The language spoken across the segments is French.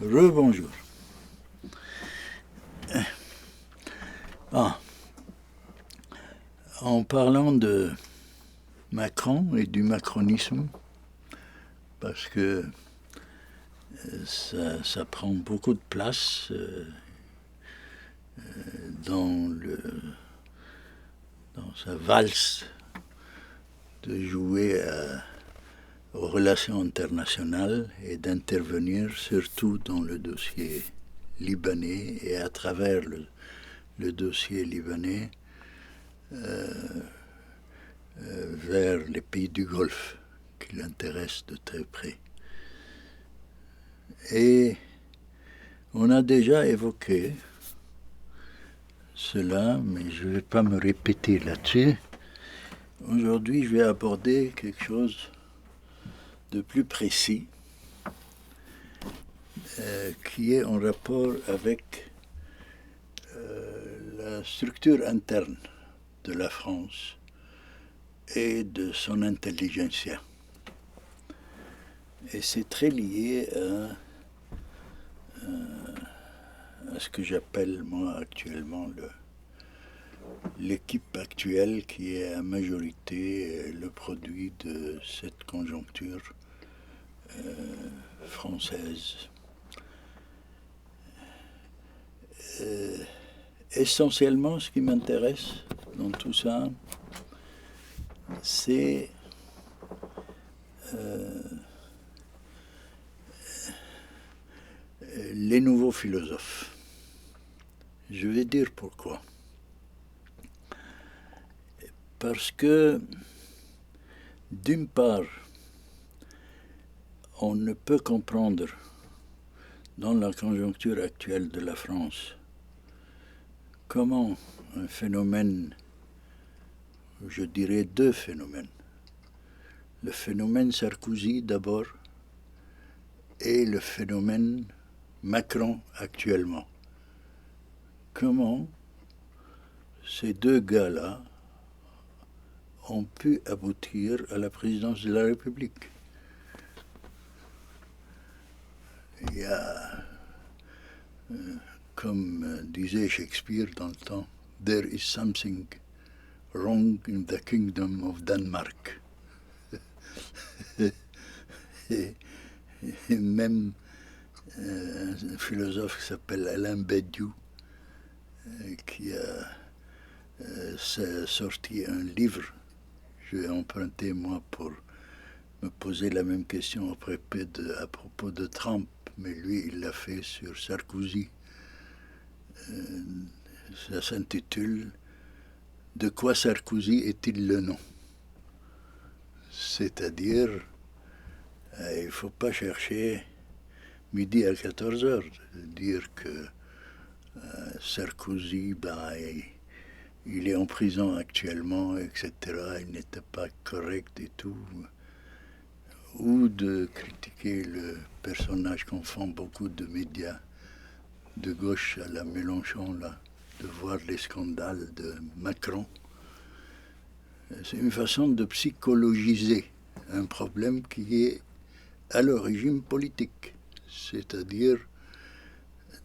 Rebonjour. Ah, en parlant de Macron et du macronisme, parce que ça prend beaucoup de place dans, dans sa valse de jouer aux relations internationales et d'intervenir surtout dans le dossier libanais et à travers le dossier libanais vers les pays du Golfe qui l'intéressent de très près. Et on a déjà évoqué cela, mais je ne vais pas me répéter là-dessus. Aujourd'hui, je vais aborder quelque chose de plus précis, qui est en rapport avec la structure interne de la France et de son intelligentsia. Et c'est très lié à ce que j'appelle moi actuellement l'équipe actuelle, qui est à majorité le produit de cette conjoncture française. Essentiellement, ce qui m'intéresse dans tout ça, c'est les nouveaux philosophes. Je vais dire pourquoi. Parce que, d'une part, on ne peut comprendre dans la conjoncture actuelle de la France comment un phénomène, je dirais deux phénomènes, le phénomène Sarkozy d'abord et le phénomène Macron actuellement, comment ces deux gars-là ont pu aboutir à la présidence de la République. Il y a, comme disait Shakespeare dans le temps, « There is something wrong in the kingdom of Denmark ». et même un philosophe qui s'appelle Alain Badiou, qui a sorti un livre. Je vais emprunter, moi, pour me poser la même question à propos de Trump, mais lui, il l'a fait sur Sarkozy. Ça s'intitule « De quoi Sarkozy est-il le nom ?» C'est-à-dire, il ne faut pas chercher midi à 14h, dire que Sarkozy, il est en prison actuellement, etc., il n'était pas correct et tout, ou de critiquer le personnage qu'on font beaucoup de médias de gauche à la Mélenchon, là, de voir les scandales de Macron. C'est une façon de psychologiser un problème qui est à l'origine politique. C'est-à-dire,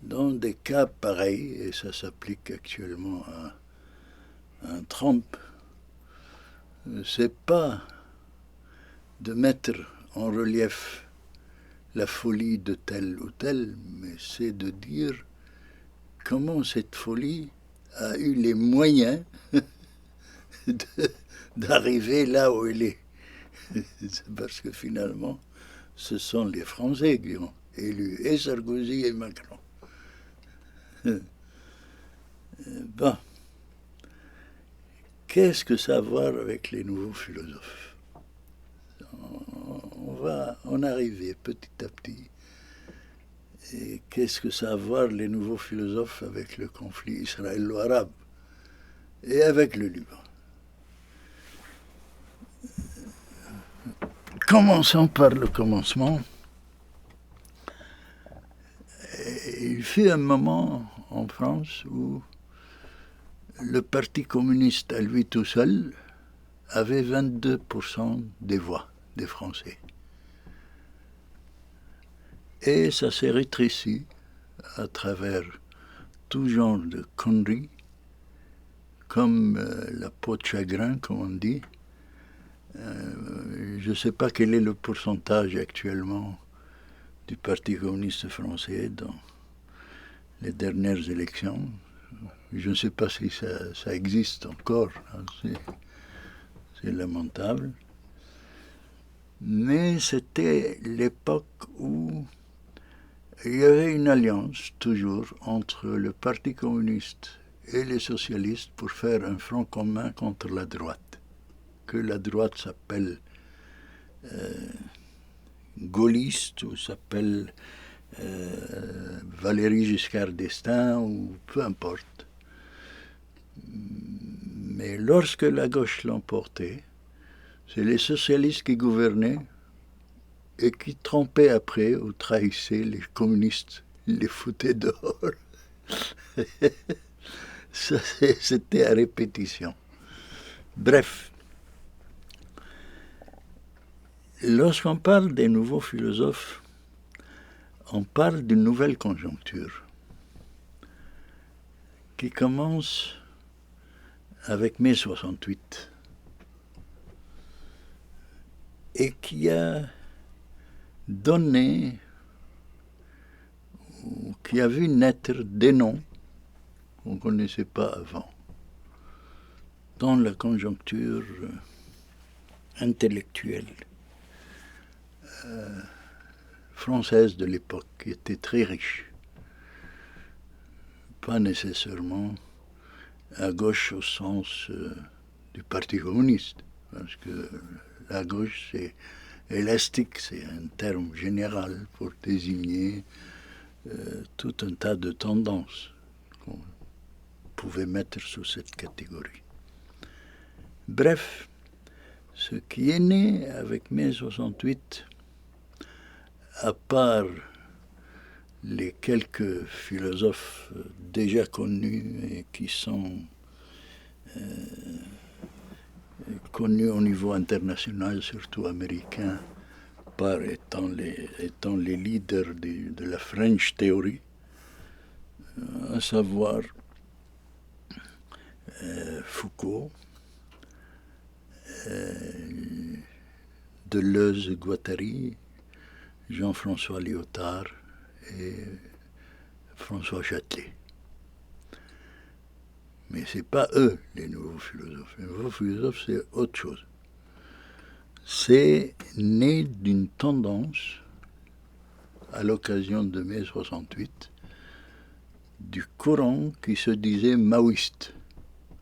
dans des cas pareils, et ça s'applique actuellement à un Trump, c'est pas de mettre en relief la folie de tel ou tel, mais c'est de dire comment cette folie a eu les moyens d'arriver là où elle est. C'est parce que finalement, ce sont les Français qui ont élu et Sarkozy et Macron. Bon. Qu'est-ce que ça a à voir avec les nouveaux philosophes? On va en arriver petit à petit. Et qu'est-ce que ça a à voir, les nouveaux philosophes, avec le conflit israélo-arabe et avec le Liban? Commençons par le commencement. Il fut un moment en France où le Parti communiste à lui tout seul avait 22% des voix des Français. Et ça s'est rétréci à travers tout genre de conneries, comme la peau de chagrin, comme on dit. Je ne sais pas quel est le pourcentage actuellement du Parti communiste français dans les dernières élections. Je ne sais pas si ça existe encore, hein, c'est lamentable. Mais c'était l'époque où il y avait une alliance toujours entre le Parti communiste et les socialistes pour faire un front commun contre la droite, que la droite s'appelle gaulliste ou s'appelle Valéry Giscard d'Estaing ou peu importe. Mais lorsque la gauche l'emportait, c'est les socialistes qui gouvernaient et qui trompaient après ou trahissaient les communistes, les foutaient dehors. Ça, c'était à répétition. Bref, lorsqu'on parle des nouveaux philosophes, on parle d'une nouvelle conjoncture qui commence avec mai 68 et qui a donné ou qui a vu naître des noms qu'on ne connaissait pas avant dans la conjoncture intellectuelle française de l'époque, qui était très riche. Pas nécessairement à gauche au sens du Parti communiste, parce que la gauche, c'est élastique, c'est un terme général pour désigner tout un tas de tendances qu'on pouvait mettre sous cette catégorie. Bref, ce qui est né avec mai 68, à part les quelques philosophes déjà connus et qui sont connus au niveau international, surtout américain, par étant les leaders de la French Theory, à savoir Foucault, Deleuze-Guattari, Jean-François Lyotard et François Châtelet. Mais ce n'est pas eux, les nouveaux philosophes. Les nouveaux philosophes, c'est autre chose. C'est né d'une tendance, à l'occasion de mai 68, du courant qui se disait maoïste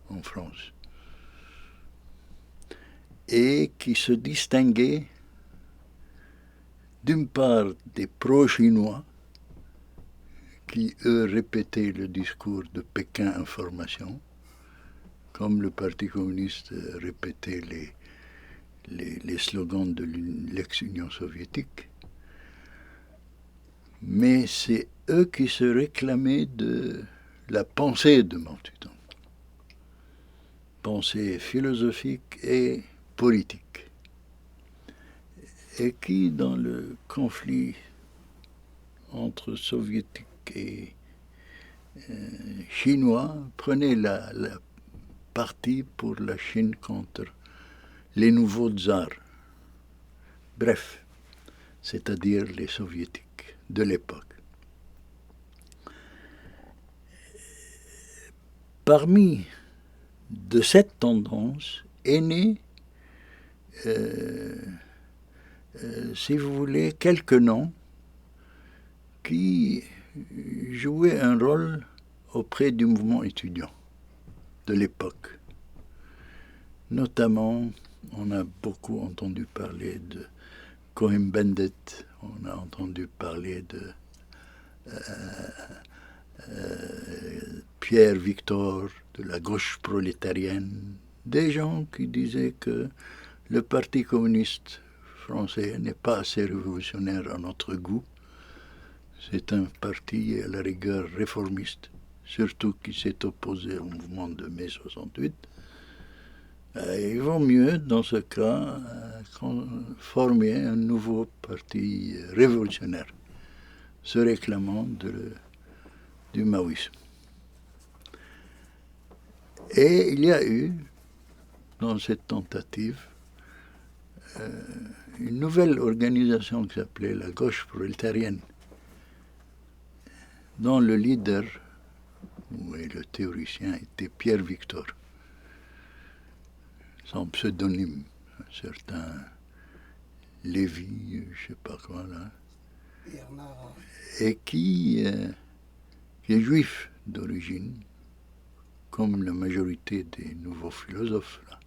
en France et qui se distinguait d'une part des pro-chinois qui, eux, répétaient le discours de Pékin Information, comme le Parti communiste répétait les slogans de l'ex-Union soviétique. Mais c'est eux qui se réclamaient de la pensée de Mao Tse-tung. Pensée philosophique et politique. Et qui, dans le conflit entre soviétiques et chinois, prenait la partie pour la Chine contre les nouveaux tsars. Bref, c'est-à-dire les soviétiques de l'époque. Parmi de cette tendance est né, si vous voulez, quelques noms qui jouaient un rôle auprès du mouvement étudiant de l'époque. Notamment, on a beaucoup entendu parler de Cohn-Bendit, on a entendu parler de Pierre Victor, de la gauche prolétarienne, des gens qui disaient que le Parti communiste français n'est pas assez révolutionnaire à notre goût. C'est un parti à la rigueur réformiste, surtout qui s'est opposé au mouvement de mai 68. Il vaut mieux, dans ce cas, former un nouveau parti révolutionnaire. se réclamant du maoïsme. Et il y a eu, dans cette tentative, une nouvelle organisation qui s'appelait la gauche prolétarienne, dont le leader, ou le théoricien, était Pierre Victor. Son pseudonyme, un certain Lévy, je ne sais pas quoi, là, et qui est juif d'origine, comme la majorité des nouveaux philosophes, là,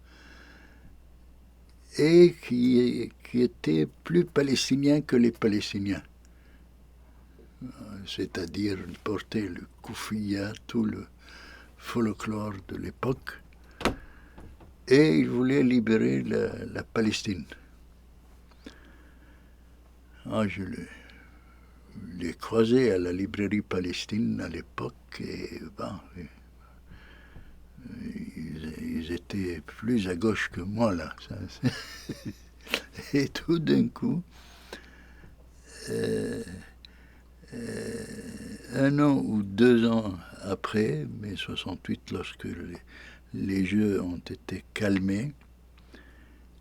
et qui était plus palestinien que les Palestiniens. C'est-à-dire, il portait le koufia, tout le folklore de l'époque, et il voulait libérer la Palestine. Je l'ai croisé à la librairie Palestine à l'époque, et ils étaient plus à gauche que moi, là. Et tout d'un coup, un an ou 2 ans après, mai 68, lorsque les jeux ont été calmés,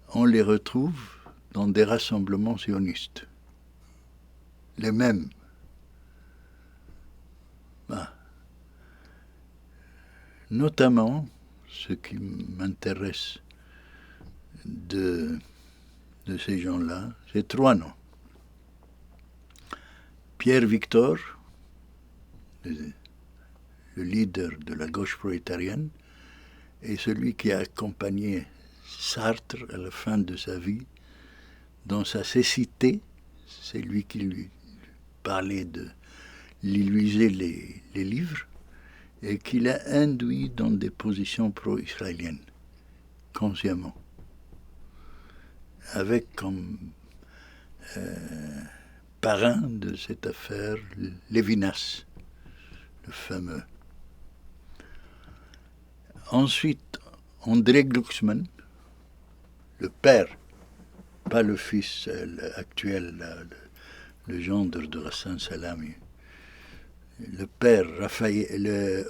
on les retrouve dans des rassemblements sionistes. Les mêmes. Notamment, ce qui m'intéresse de ces gens-là, c'est 3 noms. Pierre Victor, le leader de la gauche prolétarienne, et celui qui a accompagné Sartre à la fin de sa vie dans sa cécité. C'est lui qui lui parlait lui lisait les livres, et qui l'a induit dans des positions pro-israéliennes, consciemment, avec comme parrain de cette affaire Lévinas, le fameux. Ensuite, André Glucksmann, le père, pas le fils actuel, le gendre de Hassan Salami. Le père,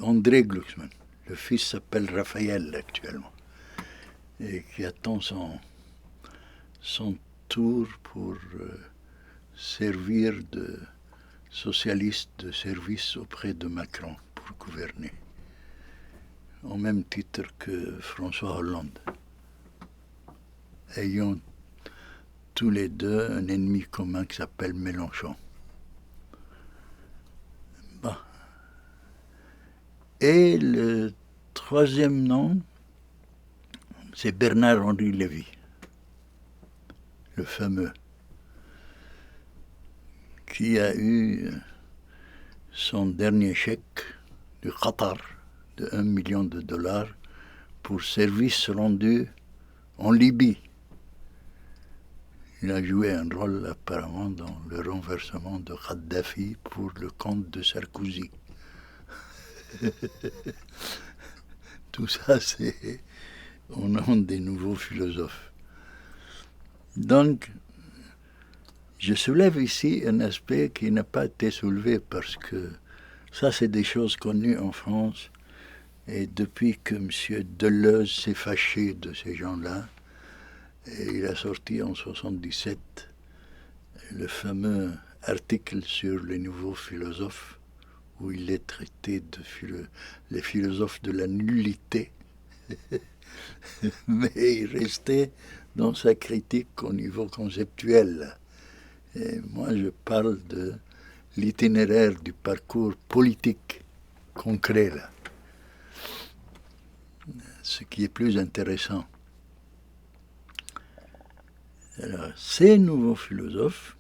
André Glucksmann. Le fils s'appelle Raphaël actuellement, et qui attend son tour pour servir de socialiste de service auprès de Macron pour gouverner, au même titre que François Hollande, ayant tous les deux un ennemi commun qui s'appelle Mélenchon. Et le troisième nom, c'est Bernard-Henri Lévy, le fameux, qui a eu son dernier chèque du Qatar de $1 million pour services rendus en Libye. Il a joué un rôle apparemment dans le renversement de Kadhafi pour le compte de Sarkozy. Tout ça, c'est au nom des nouveaux philosophes. Donc, je soulève ici un aspect qui n'a pas été soulevé parce que ça, c'est des choses connues en France. Et depuis que M. Deleuze s'est fâché de ces gens-là, et il a sorti en 1977 le fameux article sur les nouveaux philosophes, où il est traité de les philosophes de la nullité, mais il restait dans sa critique au niveau conceptuel. Et moi, je parle de l'itinéraire du parcours politique concret, là. Ce qui est plus intéressant. Alors, ces nouveaux philosophes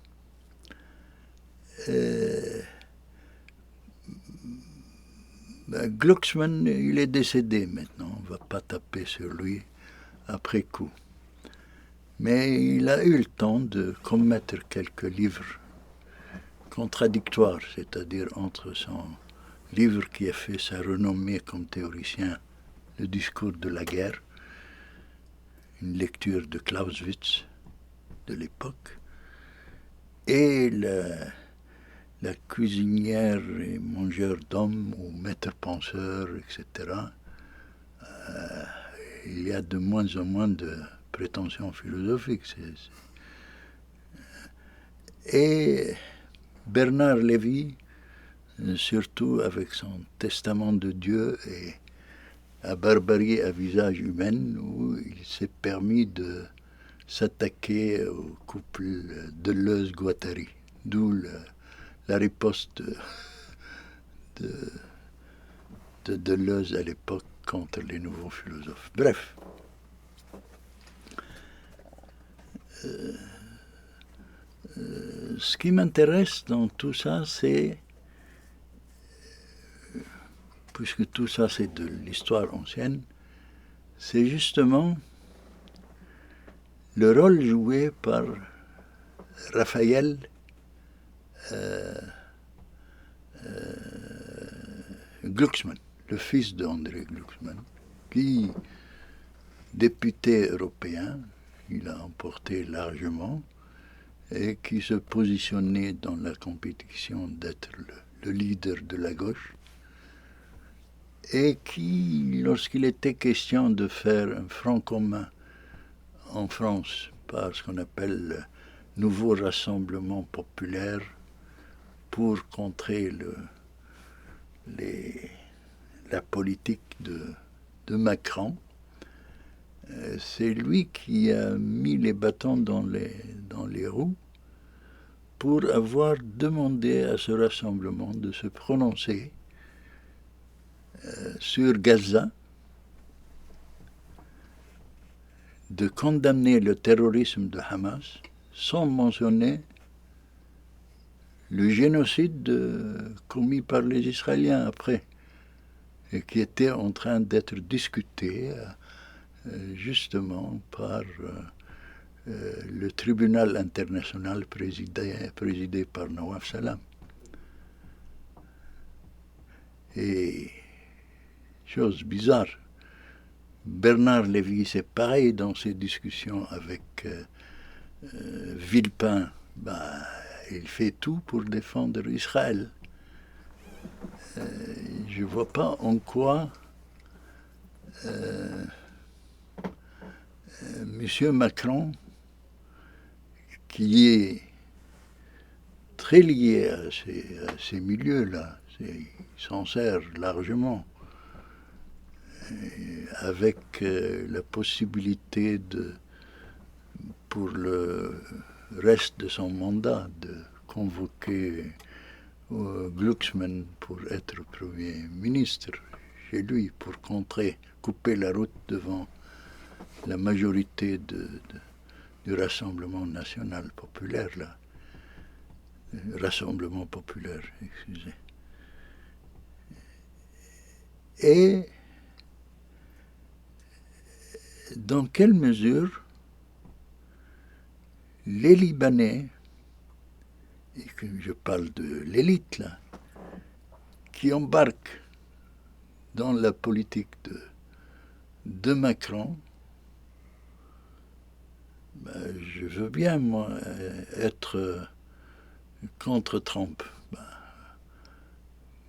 Glucksmann, il est décédé maintenant, on ne va pas taper sur lui après coup. Mais il a eu le temps de commettre quelques livres contradictoires, c'est-à-dire entre son livre qui a fait sa renommée comme théoricien, Le discours de la guerre, une lecture de Clausewitz de l'époque, et la cuisinière et mangeur d'hommes ou maître penseur, etc., il y a de moins en moins de prétentions philosophiques. Et Bernard Lévy, surtout avec son Testament de Dieu et à barbarie à visage humain, où il s'est permis de s'attaquer au couple Deleuze-Guattari, d'où la riposte de Deleuze à l'époque contre les nouveaux philosophes. Bref. Ce qui m'intéresse dans tout ça, c'est, puisque tout ça c'est de l'histoire ancienne, c'est justement le rôle joué par Raphaël Glucksmann, le fils d'André Glucksmann, qui, député européen, il a emporté largement, et qui se positionnait dans la compétition d'être le leader de la gauche, et qui, lorsqu'il était question de faire un front commun en France par ce qu'on appelle le nouveau rassemblement populaire pour contrer la politique de Macron, c'est lui qui a mis les bâtons dans les roues pour avoir demandé à ce rassemblement de se prononcer sur Gaza, de condamner le terrorisme de Hamas sans mentionner le génocide commis par les Israéliens après, et qui était en train d'être discuté justement par le tribunal international présidé par Nawaf Salam. Et, chose bizarre, Bernard Lévy, c'est pareil dans ses discussions avec Villepin, il fait tout pour défendre Israël. Je ne vois pas en quoi M. Macron, qui est très lié à ces milieux-là, il s'en sert largement, avec la possibilité pour le reste de son mandat de convoquer Glucksmann pour être Premier ministre chez lui, pour couper la route devant la majorité du Rassemblement national populaire, là. Rassemblement populaire, excusez. Et dans quelle mesure les Libanais, et que je parle de l'élite là, qui embarquent dans la politique de Macron, je veux bien, moi, être contre Trump.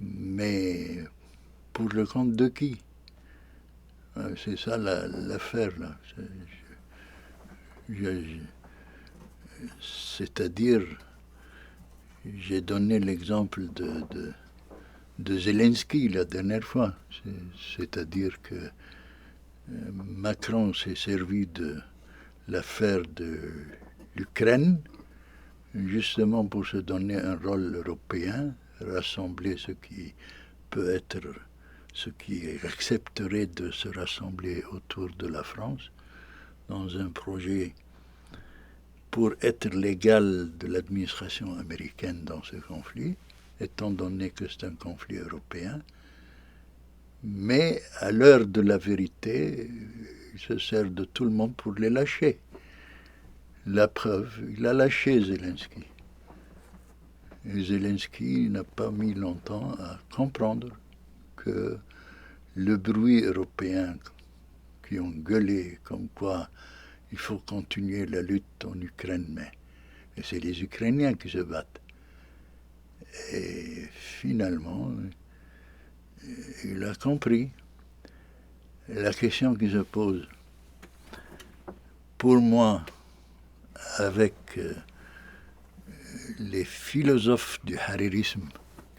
Mais pour le compte de qui? C'est ça l'affaire, là. C'est-à-dire, j'ai donné l'exemple de Zelensky la dernière fois. C'est-à-dire que Macron s'est servi de l'affaire de l'Ukraine justement pour se donner un rôle européen, rassembler ce qui accepterait de se rassembler autour de la France dans un projet pour être l'égal de l'administration américaine dans ce conflit, étant donné que c'est un conflit européen. Mais à l'heure de la vérité, il se sert de tout le monde pour les lâcher. La preuve, il a lâché Zelensky. Et Zelensky n'a pas mis longtemps à comprendre que le bruit européen qui ont gueulé comme quoi il faut continuer la lutte en Ukraine, et c'est les Ukrainiens qui se battent. Et finalement, il a compris la question qui se pose. Pour moi, avec les philosophes du haririsme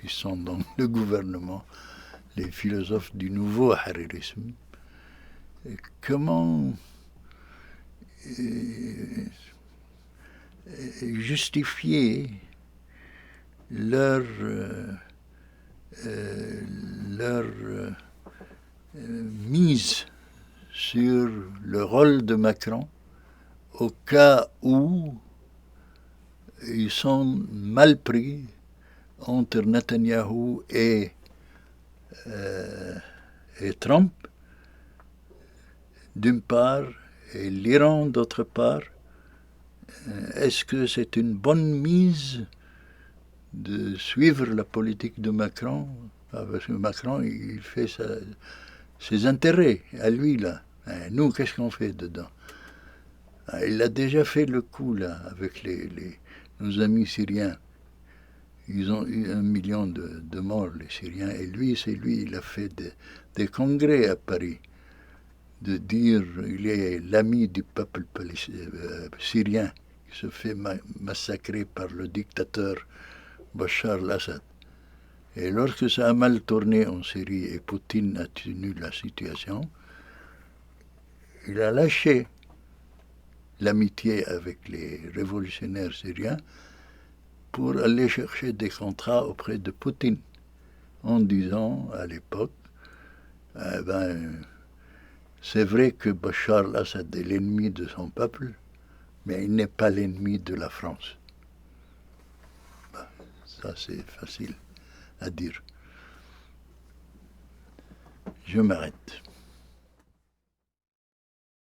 qui sont dans le gouvernement, les philosophes du nouveau haririsme, comment justifier leur mise sur le rôle de Macron au cas où ils sont mal pris entre Netanyahou et Trump d'une part et l'Iran d'autre part. Est-ce que c'est une bonne mise de suivre la politique de Macron? Parce que Macron, il fait ses intérêts à lui, là. Nous, qu'est-ce qu'on fait dedans? Il a déjà fait le coup, là, avec nos amis syriens. Ils ont eu 1 million de morts, les Syriens. Et lui, il a fait des congrès à Paris, de dire qu'il est l'ami du peuple syrien qui se fait massacrer par le dictateur Bachar al-Assad. Et lorsque ça a mal tourné en Syrie et Poutine a tenu la situation, il a lâché l'amitié avec les révolutionnaires syriens pour aller chercher des contrats auprès de Poutine, en disant à l'époque, c'est vrai que Bachar al-Assad est l'ennemi de son peuple, mais il n'est pas l'ennemi de la France. Ça, c'est facile à dire. Je m'arrête.